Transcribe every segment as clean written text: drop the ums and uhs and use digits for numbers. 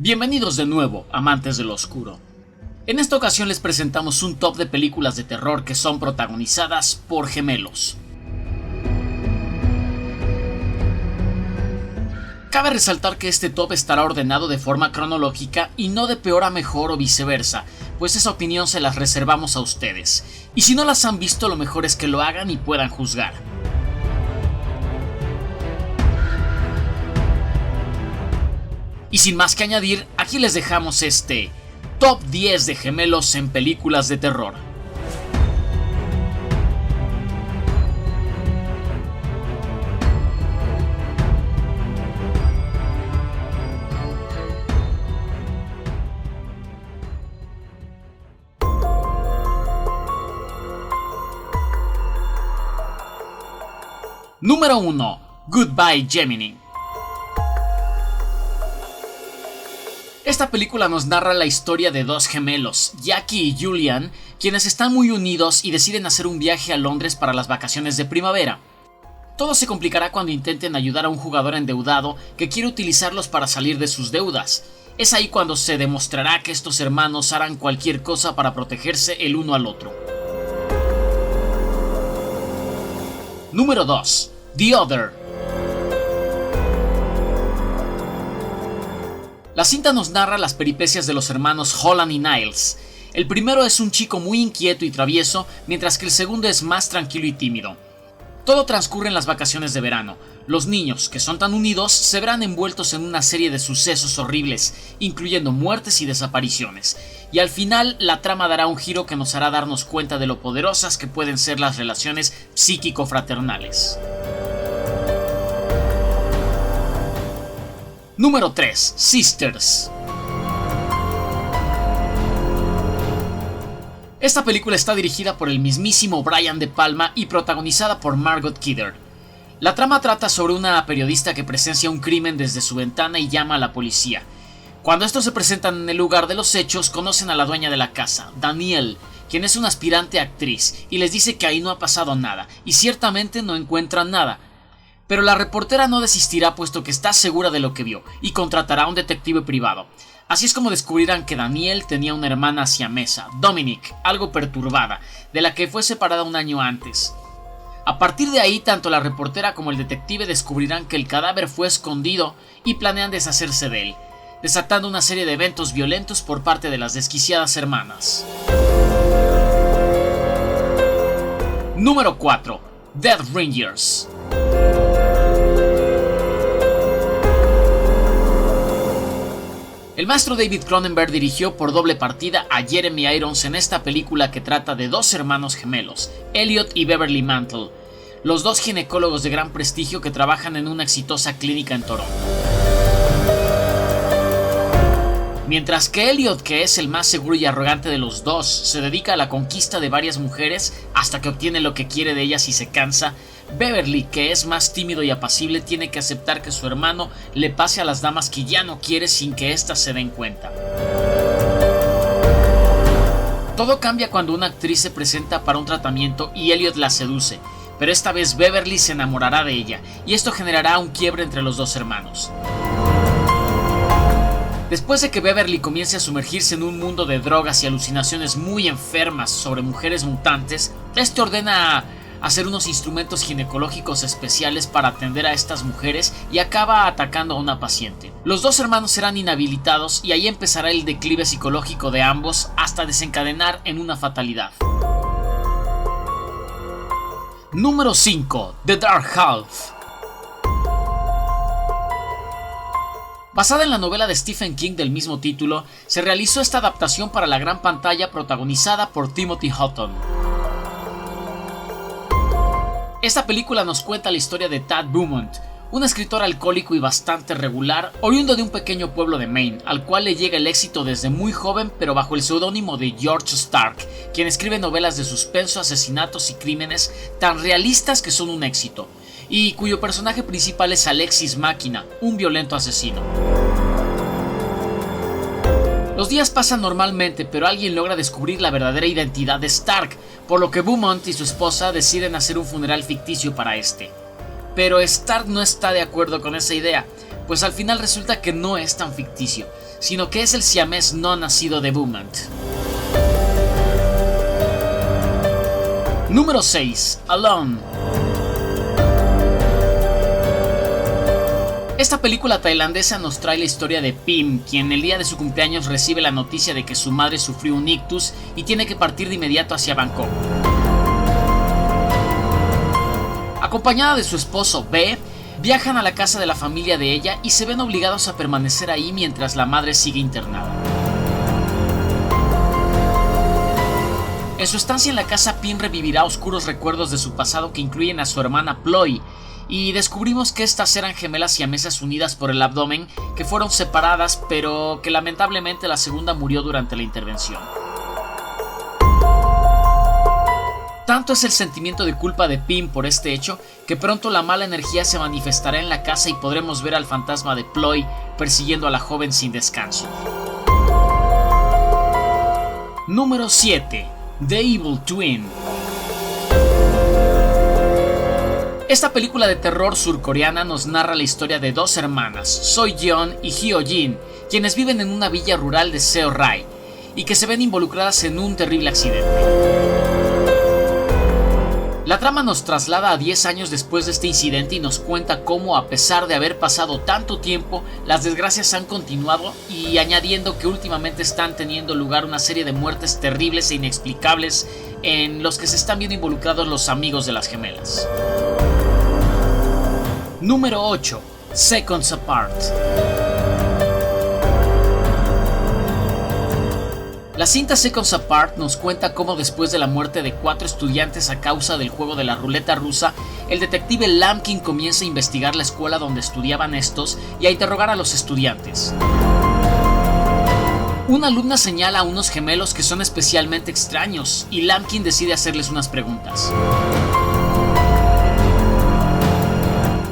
Bienvenidos de nuevo, amantes de lo oscuro. En esta ocasión les presentamos un top de películas de terror que son protagonizadas por gemelos. Cabe resaltar que este top estará ordenado de forma cronológica y no de peor a mejor o viceversa, pues esa opinión se las reservamos a ustedes. Y si no las han visto, lo mejor es que lo hagan y puedan juzgar. Y sin más que añadir, aquí les dejamos este Top 10 de gemelos en películas de terror. Número 1. Goodbye Gemini. Esta película nos narra la historia de dos gemelos, Jackie y Julian, quienes están muy unidos y deciden hacer un viaje a Londres para las vacaciones de primavera. Todo se complicará cuando intenten ayudar a un jugador endeudado que quiere utilizarlos para salir de sus deudas. Es ahí cuando se demostrará que estos hermanos harán cualquier cosa para protegerse el uno al otro. Número 2. The Other. La cinta nos narra las peripecias de los hermanos Holland y Niles. El primero es un chico muy inquieto y travieso, mientras que el segundo es más tranquilo y tímido. Todo transcurre en las vacaciones de verano. Los niños, que son tan unidos, se verán envueltos en una serie de sucesos horribles, incluyendo muertes y desapariciones. Y al final, la trama dará un giro que nos hará darnos cuenta de lo poderosas que pueden ser las relaciones psíquico-fraternales. Número 3. Sisters. Esta película está dirigida por el mismísimo Brian De Palma y protagonizada por Margot Kidder. La trama trata sobre una periodista que presencia un crimen desde su ventana y llama a la policía. Cuando estos se presentan en el lugar de los hechos, conocen a la dueña de la casa, Danielle, quien es una aspirante actriz, y les dice que ahí no ha pasado nada, y ciertamente no encuentran nada. Pero la reportera no desistirá puesto que está segura de lo que vio y contratará a un detective privado. Así es como descubrirán que Danielle tenía una hermana siamesa, Dominic, algo perturbada, de la que fue separada un año antes. A partir de ahí, tanto la reportera como el detective descubrirán que el cadáver fue escondido y planean deshacerse de él, desatando una serie de eventos violentos por parte de las desquiciadas hermanas. Número 4. Dead Ringers. El maestro David Cronenberg dirigió por doble partida a Jeremy Irons en esta película que trata de dos hermanos gemelos, Elliot y Beverly Mantle, los dos ginecólogos de gran prestigio que trabajan en una exitosa clínica en Toronto. Mientras que Elliot, que es el más seguro y arrogante de los dos, se dedica a la conquista de varias mujeres hasta que obtiene lo que quiere de ellas y se cansa, Beverly, que es más tímido y apacible, tiene que aceptar que su hermano le pase a las damas que ya no quiere sin que éstas se den cuenta. Todo cambia cuando una actriz se presenta para un tratamiento y Elliot la seduce, pero esta vez Beverly se enamorará de ella, y esto generará un quiebre entre los dos hermanos. Después de que Beverly comience a sumergirse en un mundo de drogas y alucinaciones muy enfermas sobre mujeres mutantes, este ordena hacer unos instrumentos ginecológicos especiales para atender a estas mujeres y acaba atacando a una paciente. Los dos hermanos serán inhabilitados y ahí empezará el declive psicológico de ambos hasta desencadenar en una fatalidad. Número 5. The Dark Half. Basada en la novela de Stephen King del mismo título, se realizó esta adaptación para la gran pantalla protagonizada por Timothy Hutton. Esta película nos cuenta la historia de Tad Beaumont, un escritor alcohólico y bastante regular, oriundo de un pequeño pueblo de Maine, al cual le llega el éxito desde muy joven, pero bajo el seudónimo de George Stark, quien escribe novelas de suspenso, asesinatos y crímenes tan realistas que son un éxito, y cuyo personaje principal es Alexis Machina, un violento asesino. Los días pasan normalmente, pero alguien logra descubrir la verdadera identidad de Stark, por lo que Beaumont y su esposa deciden hacer un funeral ficticio para este. Pero Stark no está de acuerdo con esa idea, pues al final resulta que no es tan ficticio, sino que es el siamés no nacido de Beaumont. Número 6. Alone. Esta película tailandesa nos trae la historia de Pim, quien el día de su cumpleaños recibe la noticia de que su madre sufrió un ictus y tiene que partir de inmediato hacia Bangkok. Acompañada de su esposo B, viajan a la casa de la familia de ella y se ven obligados a permanecer ahí mientras la madre sigue internada. En su estancia en la casa, Pim revivirá oscuros recuerdos de su pasado que incluyen a su hermana Ploy, y descubrimos que estas eran gemelas siamesas unidas por el abdomen que fueron separadas, pero que lamentablemente la segunda murió durante la intervención. Tanto es el sentimiento de culpa de Pim por este hecho que pronto la mala energía se manifestará en la casa y podremos ver al fantasma de Ploy persiguiendo a la joven sin descanso. Número 7. The Evil Twin. Esta película de terror surcoreana nos narra la historia de dos hermanas, Seo Yeon y Hyo Jin, quienes viven en una villa rural de Seo Rai y que se ven involucradas en un terrible accidente. La trama nos traslada a 10 años después de este incidente y nos cuenta cómo, a pesar de haber pasado tanto tiempo, las desgracias han continuado, y añadiendo que últimamente están teniendo lugar una serie de muertes terribles e inexplicables en los que se están viendo involucrados los amigos de las gemelas. Número 8. Seconds Apart. La cinta Seconds Apart nos cuenta cómo después de la muerte de 4 estudiantes a causa del juego de la ruleta rusa, el detective Lamkin comienza a investigar la escuela donde estudiaban estos y a interrogar a los estudiantes. Una alumna señala a unos gemelos que son especialmente extraños y Lamkin decide hacerles unas preguntas.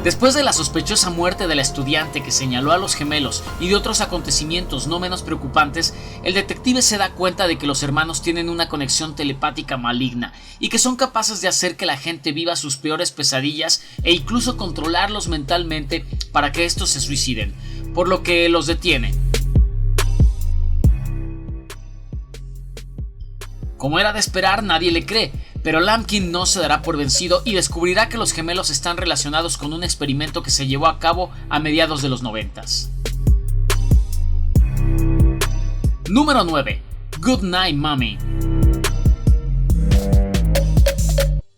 Después de la sospechosa muerte de la estudiante que señaló a los gemelos y de otros acontecimientos no menos preocupantes, el detective se da cuenta de que los hermanos tienen una conexión telepática maligna y que son capaces de hacer que la gente viva sus peores pesadillas e incluso controlarlos mentalmente para que estos se suiciden, por lo que los detiene. Como era de esperar, nadie le cree, pero Lamkin no se dará por vencido y descubrirá que los gemelos están relacionados con un experimento que se llevó a cabo a mediados de los 90s. Número 9. Good Night Mommy.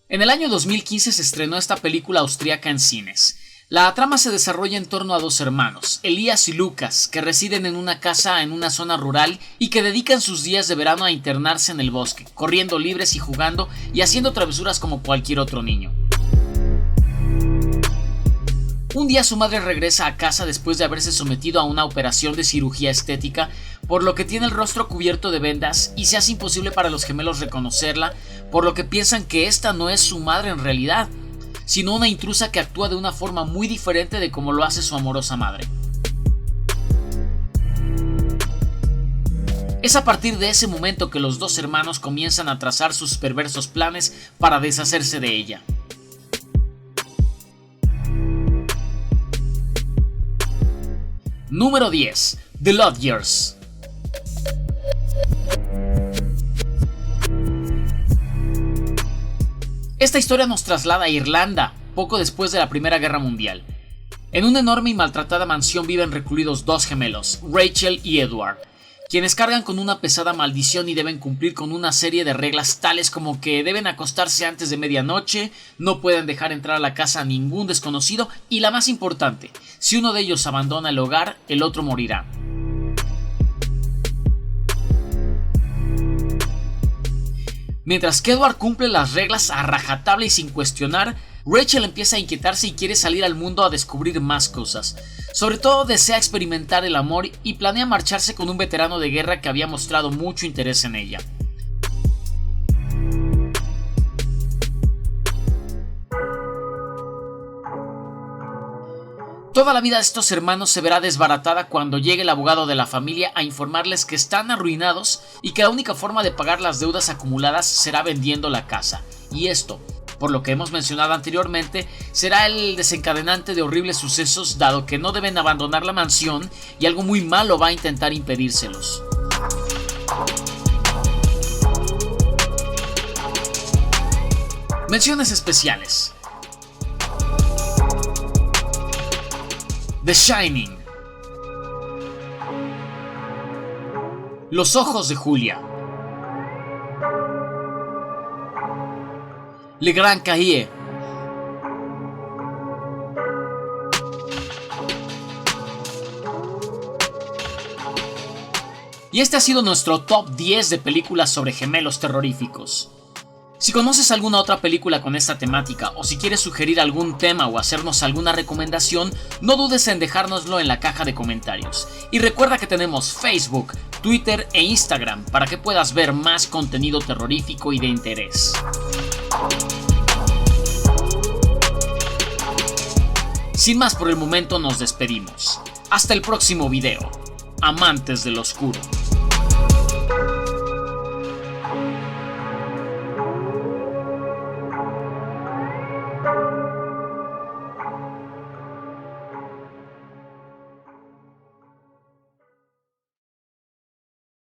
En el año 2015 se estrenó esta película austríaca en cines. La trama se desarrolla en torno a dos hermanos, Elías y Lucas, que residen en una casa en una zona rural y que dedican sus días de verano a internarse en el bosque, corriendo libres y jugando y haciendo travesuras como cualquier otro niño. Un día su madre regresa a casa después de haberse sometido a una operación de cirugía estética, por lo que tiene el rostro cubierto de vendas y se hace imposible para los gemelos reconocerla, por lo que piensan que esta no es su madre en realidad, sino una intrusa que actúa de una forma muy diferente de como lo hace su amorosa madre. Es a partir de ese momento que los dos hermanos comienzan a trazar sus perversos planes para deshacerse de ella. Número 10. The Lodgers. Esta historia nos traslada a Irlanda, poco después de la Primera Guerra Mundial. En una enorme y maltratada mansión viven recluidos dos gemelos, Rachel y Edward, quienes cargan con una pesada maldición y deben cumplir con una serie de reglas tales como que deben acostarse antes de medianoche, no pueden dejar entrar a la casa a ningún desconocido y la más importante, si uno de ellos abandona el hogar, el otro morirá. Mientras que Edward cumple las reglas a rajatabla y sin cuestionar, Rachel empieza a inquietarse y quiere salir al mundo a descubrir más cosas. Sobre todo desea experimentar el amor y planea marcharse con un veterano de guerra que había mostrado mucho interés en ella. Toda la vida de estos hermanos se verá desbaratada cuando llegue el abogado de la familia a informarles que están arruinados y que la única forma de pagar las deudas acumuladas será vendiendo la casa. Y esto, por lo que hemos mencionado anteriormente, será el desencadenante de horribles sucesos, dado que no deben abandonar la mansión y algo muy malo va a intentar impedírselos. Menciones especiales: The Shining, Los ojos de Julia, Le Grand Cahier, y este ha sido nuestro top 10 de películas sobre gemelos terroríficos. Si conoces alguna otra película con esta temática, o si quieres sugerir algún tema o hacernos alguna recomendación, no dudes en dejárnoslo en la caja de comentarios. Y recuerda que tenemos Facebook, Twitter e Instagram para que puedas ver más contenido terrorífico y de interés. Sin más por el momento, nos despedimos. Hasta el próximo video, amantes del oscuro.